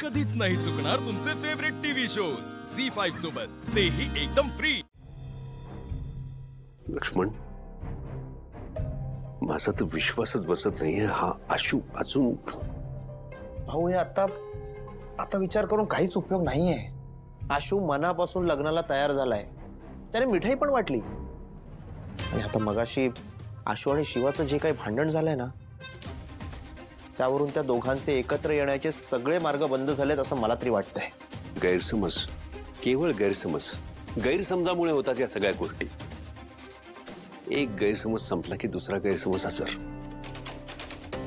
कधीच नाही चुकणार तुमचे फेवरेट टीव्ही शोज झी5 सोबत, तेही एकदम फ्री। लक्ष्मण, माझा तर विश्वासच बसत नाहीये, हा आशू अजून। भाऊ हे आता विचार करून काहीच उपयोग नाहीये। आशू मनापासून लग्नाला तयार झालाय, त्याने मिठाई पण वाटली। आणि आता मगाशी आशू आणि शिवाचं जे काही भांडण झालंय ना, त्यावरून त्या दोघांचे एकत्र येण्याचे सगळे मार्ग बंद झालेत असं मला तरी वाटतंय। गैरसमज, केवळ गैरसमज, गैरसमजामुळे होतात या सगळ्या गोष्टी। एक गैरसमज संपला की दुसरा गैरसमज हजर,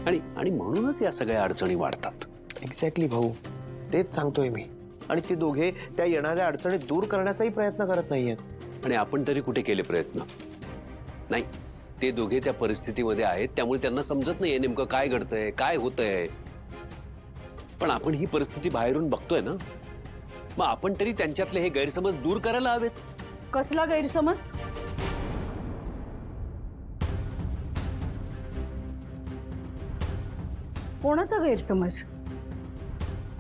आणि म्हणूनच या सगळ्या अडचणी वाढतात। एक्झॅक्टली भाऊ, तेच सांगतोय मी। आणि ते दोघे त्या येणाऱ्या अडचणी दूर करण्याचाही प्रयत्न करत नाहीयेत। आणि आपण तरी कुठे केले प्रयत्न? नाही, ते दोघे त्या परिस्थितीमध्ये आहेत, त्यामुळे त्यांना समजत नाहीये नेमकं काय घडतंय, काय होतंय। पण आपण ही परिस्थिती बाहेरून बघतोय ना, मग आपण तरी त्यांच्यातले हे गैरसमज दूर करायला हवेत। कसला गैरसमज? कोणाचा गैरसमज?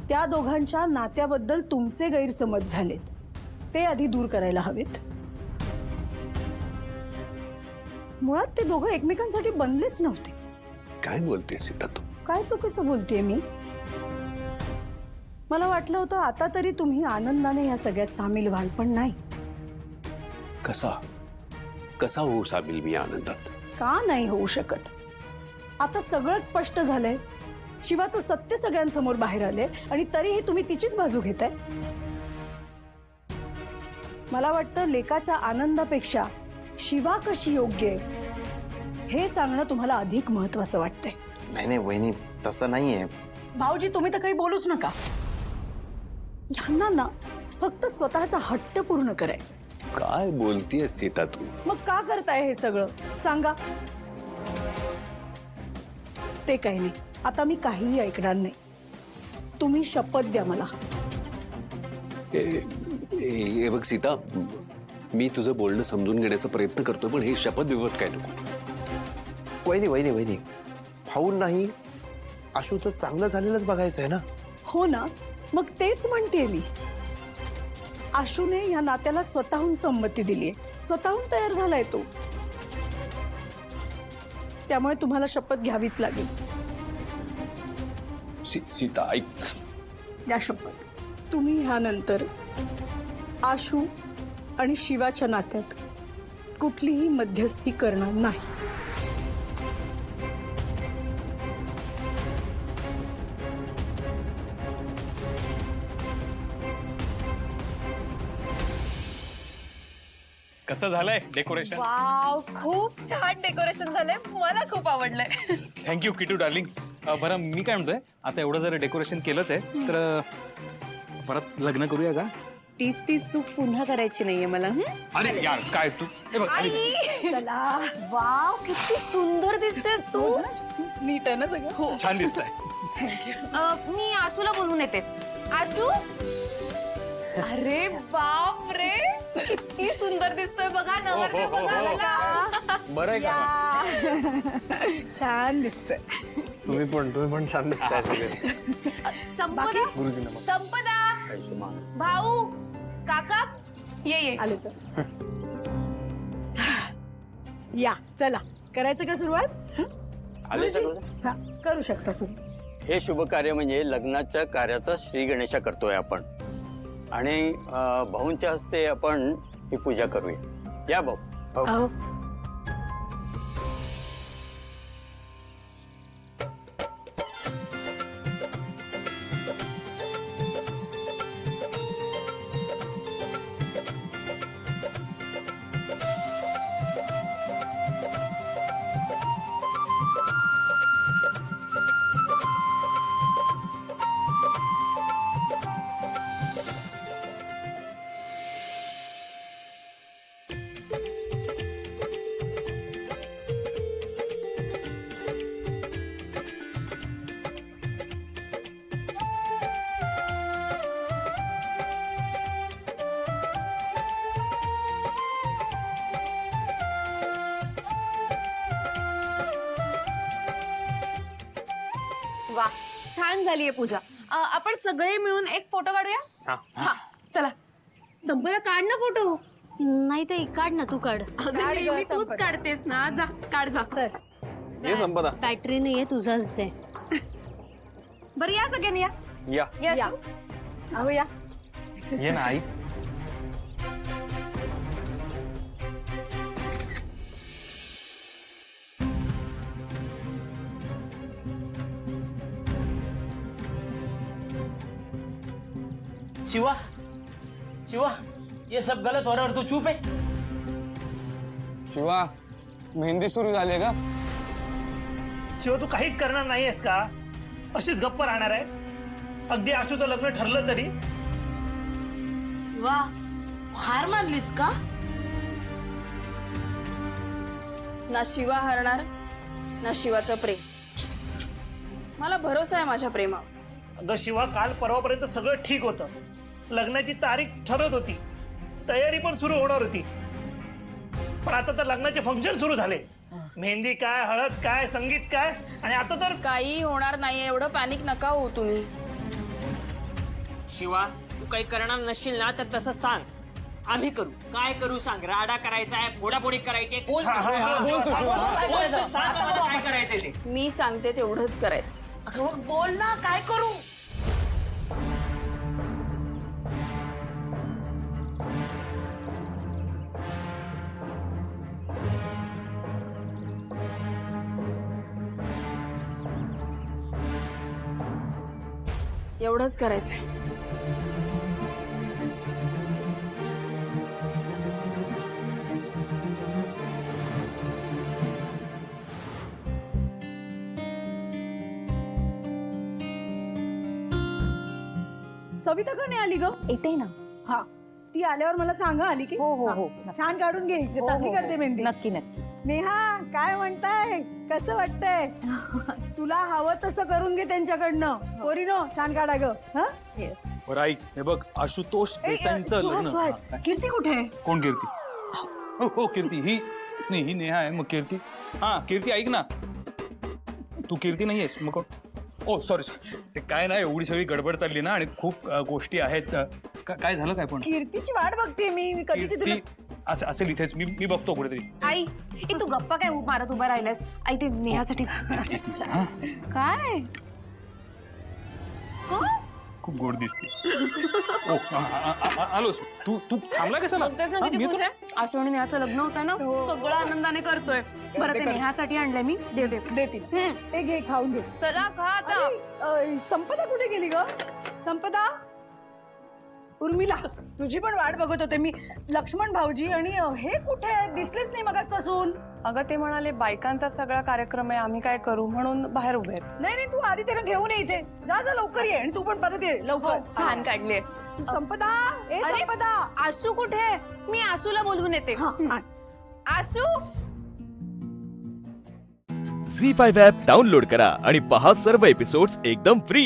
त्या दोघांच्या नात्याबद्दल तुमचे गैरसमज झालेत, ते आधी दूर करायला हवेत। मुळात ते दोघं एकमेकांसाठी बनलेच नव्हते। काय बोलतेस सीता तू? काय चुकीचं बोलतेय मी? मला वाटलं होतं आता तरी तुम्ही आनंदाने या सगळ्यात सामील व्हाल, पण नाही। कसा होऊ सामील मी आनंदात? का नाही होऊ शकत? आता सगळं स्पष्ट झालंय। शिवाचं सत्य सगळ्यांसमोर बाहेर आले आणि तरीही तुम्ही तिचीच बाजू घेताय। मला वाटतं लेकाच्या आनंदापेक्षा शिवा कशी योग्य आहे हे सांगणं तुम्हाला अधिक महत्वाचं वाटतंय। नाही वहिनी, तसं नाहीये। भाऊजी, तुम्ही तर काही बोलूच नका। यांना ना फक्त स्वतःचा हट्ट पूर्ण करायचा। काय बोलतेस सीता तू? मग का करताय हे सगळं सांगा? ते काही नाही, आता मी काहीही ऐकणार नाही। तुम्ही शपथ द्या मला। हे बघ सीता, मी तुझं बोलणं समजून घेण्याचा प्रयत्न करतोय, पण हे शपथ बिपत काय नको। वहिनी, भाऊ नाही, आशूचं चांगलं झालेलंच बघायचंय ना। हो ना, मग तेच म्हणते मी। आशूने या नात्याला स्वतःहून संमती दिलीये, स्वतःहून तयार झालाय तो। त्यामुळे तुम्हाला शपथ घ्यावीच लागेल। सीता ऐक, या शपथ, तुम्ही ह्यानंतर आशू आणि शिवाच्या नात्यात कुठलीही मध्यस्थी करणार नाही। कसं झालंय डेकोरेशन? वाव, खूप छान डेकोरेशन झालंय, मला खूप आवडलंय। Thank you Kitu darling. बरं, मी काय म्हणतोय, आता एवढं जर डेकोरेशन केलंच आहे तर परत लग्न करूया का? तीच चूक पुन्हा करायची नाहीये मला। अरे यार, काय तू? हे बघ, चला, वाव, किती सुंदर दिसतेस तू। नीट आहे ना सगळं? हो, छान दिसतंय। मी आशूला बोलून येते। आशू, अरे बाप रे, किती सुंदर दिसतोय बघा नवरदेव बघा। बरं आहे का? छान दिसतंय। तुम्ही पण छान दिसताय सगळे। संपदा, भाऊ, काका, ये आले चल। या चला, करायचं का सुरुवात? हा, करू शकता सुरू। हे शुभ कार्य म्हणजे लग्नाच्या कार्याचा श्री गणेशा करतोय आपण, आणि भाऊंच्या हस्ते आपण ही पूजा करूया। या भाऊ। अहो, वा, छान झालीये पूजा। आपण सगळे मिळून एक फोटो काढूया. हा चला. संपदा काढ ना फोटो. नाही ते काढ ना, तू काढ. अगं काढ गं, नेहमी तूच संपदा. काढतेस ना. जा काढ जा. चल ये संपदा. बॅटरी नाहीये, तुझाच दे. बरं या सगळ्यांनी या. या या या. शिव. अहो या. ये ना आई. शिवा शिवा ये सब गलत हो रहा है और तू चुप है. शिवा मेहंदी सुरू झाली का? शिवा तू काहीच करणार नाहीयेस का? अशीच गप्प राहणार आहे? अगदी आशूचं लग्न ठरलं तरी? वा, हार मानलीस का? ना शिवा हरणार ना शिवाचं प्रेम. मला भरोसा आहे माझ्या प्रेमावर. अगं शिवा, काल परवापर्यंत सगळं ठीक होतं. लग्नाची तारीख ठरत होती, तयारी पण सुरू होणार होती. पण आता तर लग्नाचे फंक्शन सुरू झाले. मेहंदी काय, हळद काय, संगीत काय, आणि आता तर काही होणार नाहीये. एवढं पॅनिक नका हो तुम्ही. शिवा तू काही करणार नसशील ना तर तसं सांग, आम्ही करू. काय करू सांग? राडा करायचा आहे, फोडाफोडी करायची आहे? बोल तू. बोल तू शिवा. बोल तू, सांग आम्हाला काय करायचंय ते. मी सांगते तेवढंच करायचं. अगं मग बोल ना, काय करू? एवढंच करायचंय. सविता का नाही आली ग? येते ना. हा, ती आल्यावर मला सांगा आली की. हो, हो, हो. हा, छान काढून घे. चांगली करते मेहंदी. नक्की नक्की. नेहा काय म्हणताय? कसं वाटतंय? तुला हवं तसं करून घे त्यांच्याकडनं. पोरीनो छान काढा ग. हा? बरं आई, हे बघ आशुतोष देसाईंचं सुहास, लग्न. सुहास. हा, काय? कीर्ती कुठे आहे? कोण कीर्ती? हो हो कीर्ती ही नाही, ही नेहा आहे. मग कीर्ती. हा कीर्ती ऐक ना, तू कीर्ती नाहीयेस मग कोण? ओ सॉरी, ते काय ना एवढी सगळी गडबड चालली ना आणि खूप गोष्टी आहेत. काय झालं काय पण? कीर्तीची वाट बघते मी कधी ती तुला. कीर्ती असेल इथेच. मी बघतो कुठेतरी. आई तू गप्पा काय मारत उभा राहिलास? आई ते नेहासाठी काय खूप गोड दिसते. ओ आलोस तू. तू थांबला कशाला? बघतेस ना हा, किती मी खुश येतो. आहे. आशू आणि नेहाचं लग्न होतं ना, सगळं आनंदाने करतोय. बरं ते नेहासाठी आणलंय मी. दे दे. देतील. हम्म. ते घे, खाऊन घे. चला खा आता. संपदा कुठे गेली ग? संपदा, उर्मिला तुझी पण वाट बघत होते मी. लक्ष्मण भाऊजी आणि हे कुठे दिसलेच नाही मगासपासून. अगं ते म्हणाले बायकांचा सगळा कार्यक्रम आहे, आम्ही काय करू म्हणून बाहेर उभे आहेत. नाही नाही, तू आधी त्याला घेऊन ये इथे. जा जा लवकर ये. आणि तू पण परत ये लवकर. छान काढले. संपदा, ए अरे, संपदा. आशू कुठे? मी आशूला बोलवून येते. हा, आण. आशू झी5 ॲप डाउनलोड करा आणि पहा सर्व एपिसोड्स एकदम फ्री.